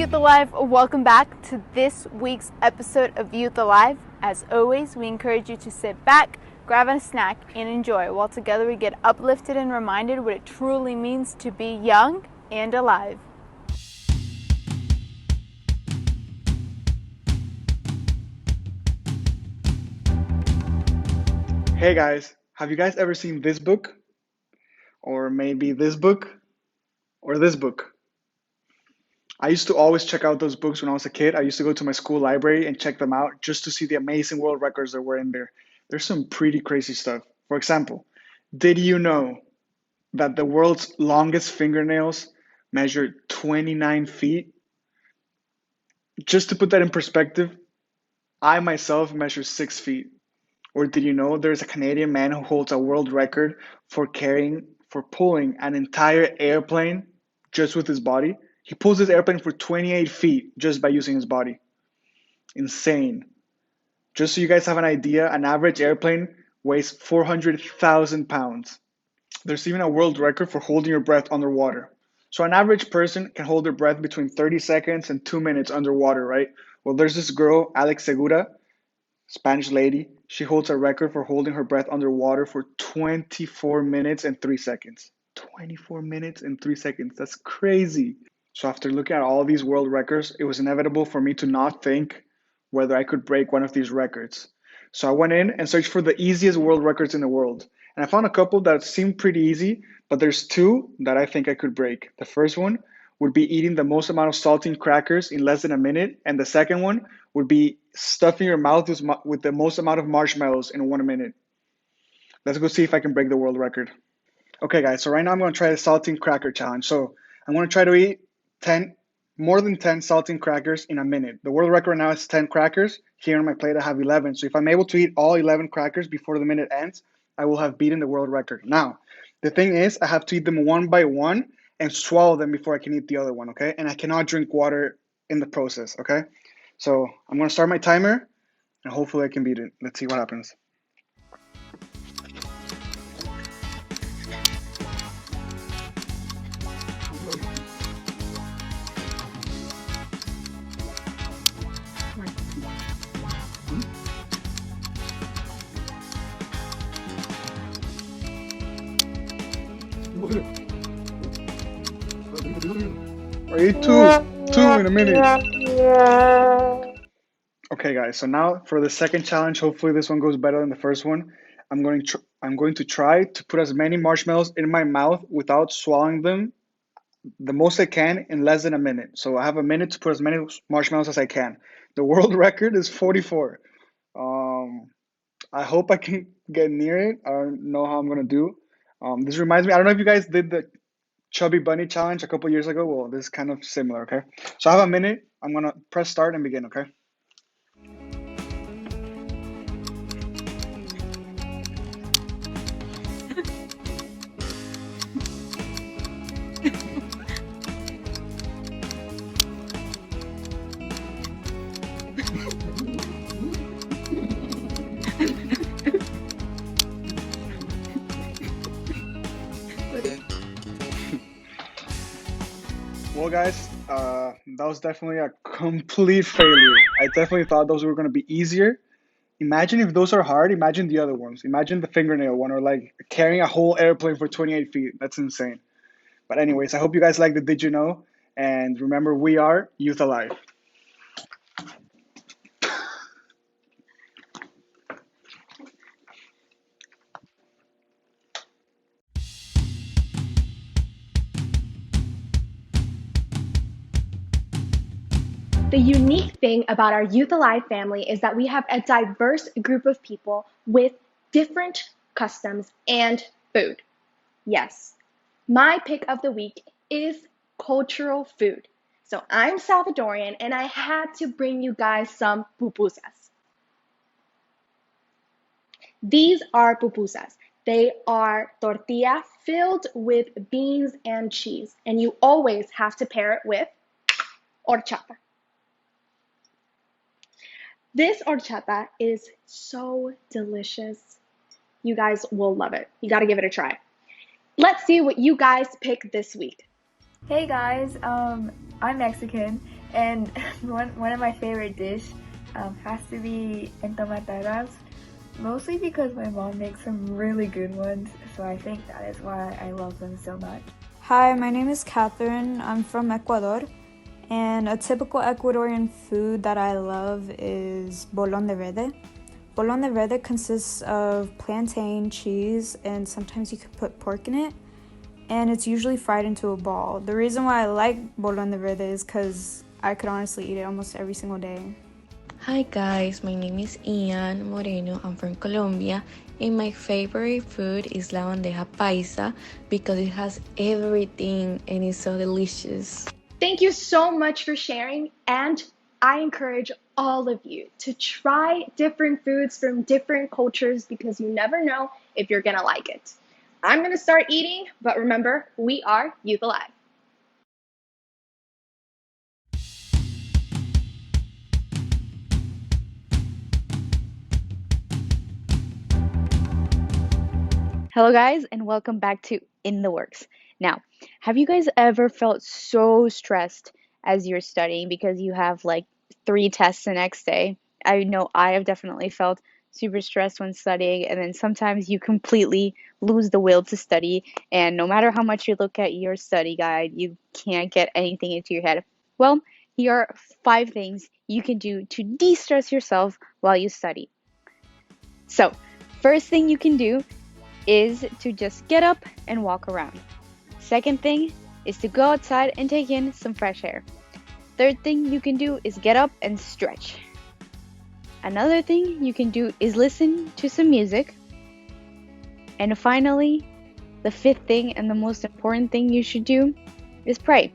Youth Alive, welcome back to this week's episode of Youth Alive. As always, we encourage you to sit back, grab a snack, and enjoy while together we get uplifted and reminded what it truly means to be young and alive. Hey guys, have you guys ever seen this book? Or maybe this book? Or this book? I used to always check out those books when I was a kid. I used to go to my school library and check them out just to see the amazing world records that were in there. There's some pretty crazy stuff. For example, did you know that the world's longest fingernails measure 29 feet? Just to put that in perspective, I myself measure 6 feet. Or did you know there's a Canadian man who holds a world record for pulling an entire airplane just with his body? He pulls this airplane for 28 feet just by using his body. Insane. Just so you guys have an idea, an average airplane weighs 400,000 pounds. There's even a world record for holding your breath underwater. So an average person can hold their breath between 30 seconds and 2 minutes underwater, right? Well, there's this girl, Alex Segura, Spanish lady. She holds a record for holding her breath underwater for 24 minutes and 3 seconds. 24 minutes and 3 seconds. That's crazy. So after looking at all these world records, it was inevitable for me to not think whether I could break one of these records. So I went in and searched for the easiest world records in the world. And I found a couple that seemed pretty easy, but there's two that I think I could break. The first one would be eating the most amount of saltine crackers in less than a minute, and the second one would be stuffing your mouth with the most amount of marshmallows in 1 minute. Let's go see if I can break the world record. Okay, guys, so right now I'm going to try the saltine cracker challenge. So I'm going to try to eat 10, more than 10 saltine crackers in a minute. The world record right now is 10 crackers. Here on my plate I have 11. So if I'm able to eat all 11 crackers before the minute ends, I will have beaten the world record. Now, the thing is, I have to eat them one by one and swallow them before I can eat the other one, okay? And I cannot drink water in the process, okay? So I'm going to start my timer, and hopefully I can beat it. Let's see what happens. I ate two in a minute. Okay, guys. So now for the second challenge, hopefully this one goes better than the first one. I'm going to try to put as many marshmallows in my mouth without swallowing them the most I can in less than a minute. So I have a minute to put as many marshmallows as I can. The world record is 44. I hope I can get near it. I don't know how I'm gonna do. This reminds me. I don't know if you guys did the Chubby Bunny challenge a couple years ago. Well, this is kind of similar. Okay, so I have a minute. I'm gonna press start and begin. Okay. Well, guys, that was definitely a complete failure. I definitely thought those were going to be easier. Imagine if those are hard. Imagine the other ones. Imagine the fingernail one or like carrying a whole airplane for 28 feet. That's insane. But anyways, I hope you guys like the Did You Know? And remember, we are Youth Alive. The unique thing about our Youth Alive family is that we have a diverse group of people with different customs and food. Yes, my pick of the week is cultural food. So I'm Salvadorian and I had to bring you guys some pupusas. These are pupusas. They are tortilla filled with beans and cheese, and you always have to pair it with horchata. This horchata is so delicious. You guys will love it. You got to give it a try. Let's see what you guys pick this week. Hey guys, I'm Mexican And one of my favorite dish has to be entomatadas, mostly because my mom makes some really good ones, so I think that is why I love them so much. Hi, my name is Catherine. I'm from Ecuador, and a typical Ecuadorian food that I love is bolón de verde. Bolón de verde consists of plantain, cheese, and sometimes you can put pork in it, and it's usually fried into a ball. The reason why I like bolón de verde is because I could honestly eat it almost every single day. Hi guys, my name is Ian Moreno. I'm from Colombia, and my favorite food is la bandeja paisa because it has everything and it's so delicious. Thank you so much for sharing, and I encourage all of you to try different foods from different cultures because you never know if you're gonna like it. I'm gonna start eating, but remember, we are Youth Alive. Hello, guys, and welcome back to In the Works. Now, have you guys ever felt so stressed as you're studying because you have like 3 tests the next day? I know I have definitely felt super stressed when studying, and then sometimes you completely lose the will to study, and no matter how much you look at your study guide, you can't get anything into your head. Well, here are 5 things you can do to de stress yourself while you study. So, first thing you can do is to just get up and walk around. Second thing is to go outside and take in some fresh air. Third thing you can do is get up and stretch. Another thing you can do is listen to some music. And finally, the 5th thing and the most important thing you should do is pray.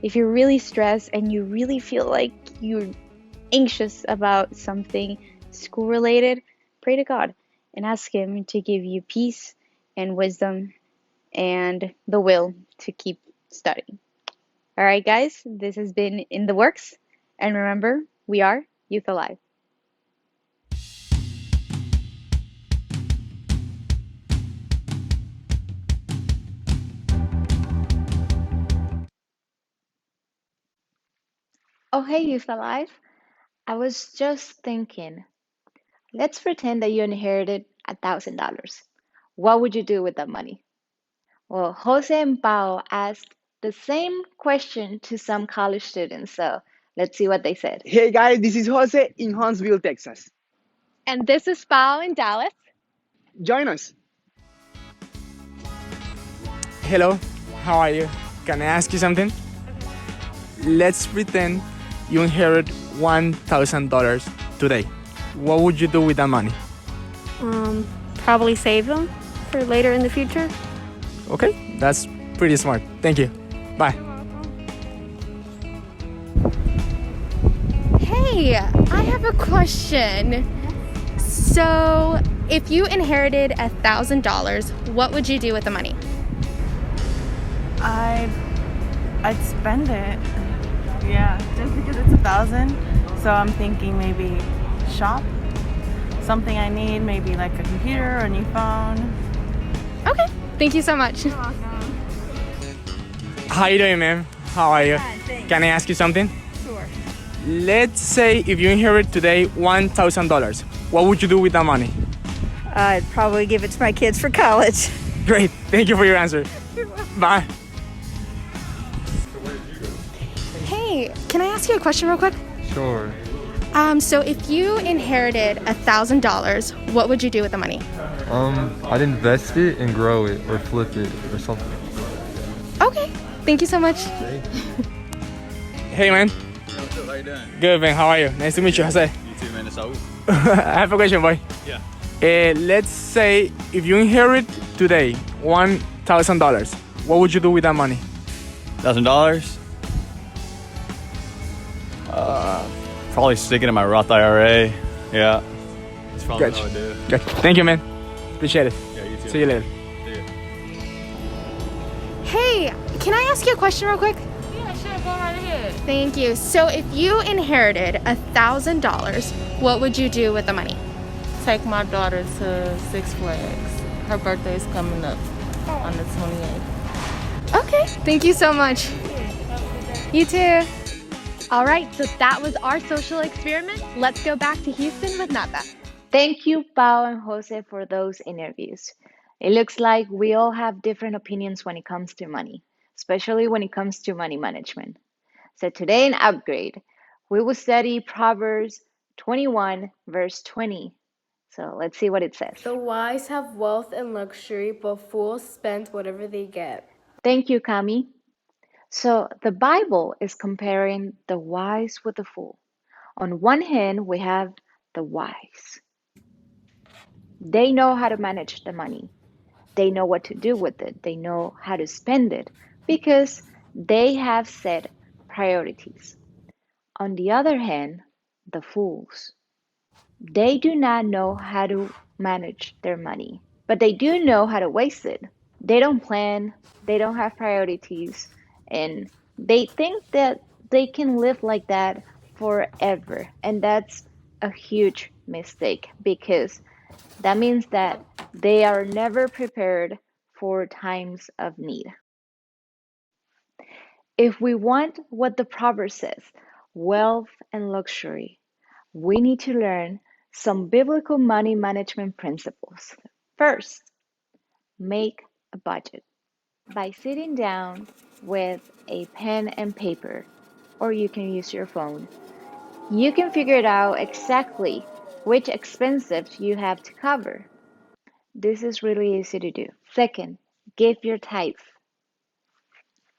If you're really stressed and you really feel like you're anxious about something school related, pray to God and ask Him to give you peace and wisdom and the will to keep studying. All right, guys, this has been In the Works. And remember, we are Youth Alive. Oh, hey, Youth Alive. I was just thinking, let's pretend that you inherited $1,000. What would you do with that money? Well, Jose and Pao asked the same question to some college students, so let's see what they said. Hey guys, this is Jose in Huntsville, Texas. And this is Pao in Dallas. Join us. Hello, how are you? Can I ask you something? Let's pretend you inherit $1,000 today. What would you do with that money? Probably save them for later in the future. Okay, that's pretty smart. Thank you. Bye. Hey, I have a question. So, if you inherited $1,000, what would you do with the money? I'd spend it. Yeah, just because it's 1,000. So I'm thinking maybe shop something I need, maybe like a computer or a new phone. Okay, thank you so much. You're welcome. How you doing, ma'am? How are you? Can I ask you something? Sure. Let's say if you inherit today $1,000, what would you do with that money? I'd probably give it to my kids for college. Great, thank you for your answer. Bye. Hey, can I ask you a question real quick? Sure. So if you inherited $1,000, what would you do with the money? I'd invest it and grow it or flip it or something. Okay, thank you so much. Hey, man. What's up? How you doing? Good, man. How are you? Nice to meet you, Jose. You too, man. It's Saul. I have a question, boy. Yeah. Let's say if you inherit today $1,000, what would you do with that money? $1,000? Probably stick it in my Roth IRA. Yeah. That's probably what I would do. Good. Thank you, man. Appreciate it. Yeah, you too. See you later. See ya. Hey, can I ask you a question real quick? Yeah, sure, go right ahead. Thank you. So if you inherited $1,000, what would you do with the money? Take my daughter to Six Flags. Her birthday is coming up on the 28th. Okay, thank you so much. You too. All right, so that was our social experiment. Let's go back to Houston with Nata. Thank you, Pao and Jose, for those interviews. It looks like we all have different opinions when it comes to money, especially when it comes to money management. So today in Upgrade, we will study Proverbs 21, verse 20. So let's see what it says. The wise have wealth and luxury, but fools spend whatever they get. Thank you, Kami. So the Bible is comparing the wise with the fool. On one hand, we have the wise. They know how to manage the money. They know what to do with it. They know how to spend it because they have set priorities. On the other hand, the fools, they do not know how to manage their money, but they do know how to waste it. They don't plan, they don't have priorities, and they think that they can live like that forever. And that's a huge mistake because that means that they are never prepared for times of need. If we want what the proverb says, wealth and luxury, we need to learn some biblical money management principles. First, make a budget. By sitting down with a pen and paper, or you can use your phone, you can figure it out exactly which expenses you have to cover. This is really easy to do. Second, give your tithes.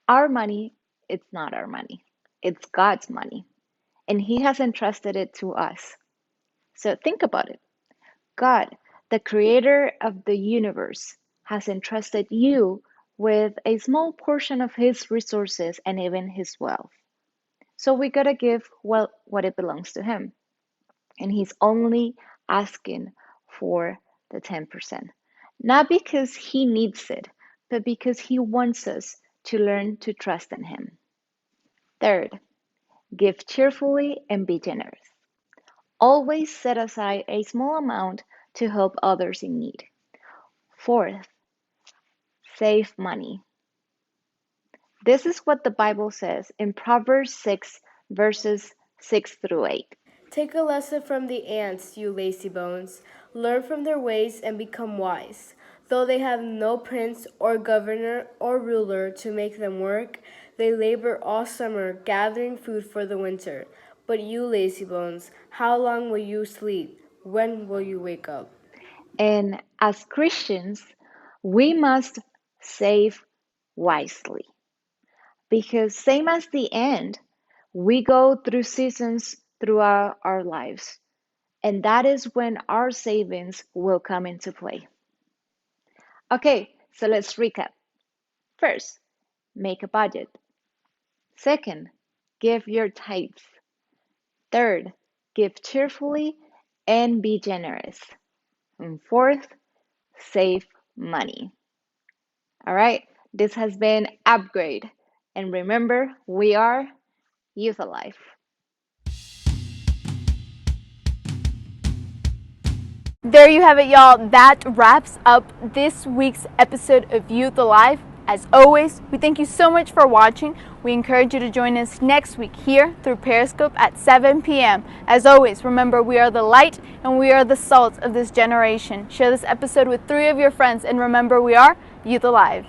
Our money, it's not our money. It's God's money. And He has entrusted it to us. So think about it. God, the creator of the universe, has entrusted you with a small portion of His resources and even His wealth. So we gotta give well what it belongs to Him. And He's only asking for the 10%. Not because He needs it, but because He wants us to learn to trust in Him. Third, give cheerfully and be generous. Always set aside a small amount to help others in need. Fourth, save money. This is what the Bible says in Proverbs 6, verses 6 through 8. Take a lesson from the ants, you lazy bones. Learn from their ways and become wise. Though they have no prince or governor or ruler to make them work, they labor all summer gathering food for the winter. But you lazy bones, how long will you sleep? When will you wake up? And as Christians, we must save wisely. Because same as the end, we go through seasons throughout our lives. And that is when our savings will come into play. Okay, so let's recap. First, make a budget. Second, give your tithes. Third, give cheerfully and be generous. And fourth, save money. All right, this has been Upgrade. And remember, we are Youth Alive. There you have it, y'all. That wraps up this week's episode of Youth Alive. As always, we thank you so much for watching. We encourage you to join us next week here through Periscope at 7 p.m. As always, remember, we are the light and we are the salt of this generation. Share this episode with 3 of your friends, and remember, we are Youth Alive.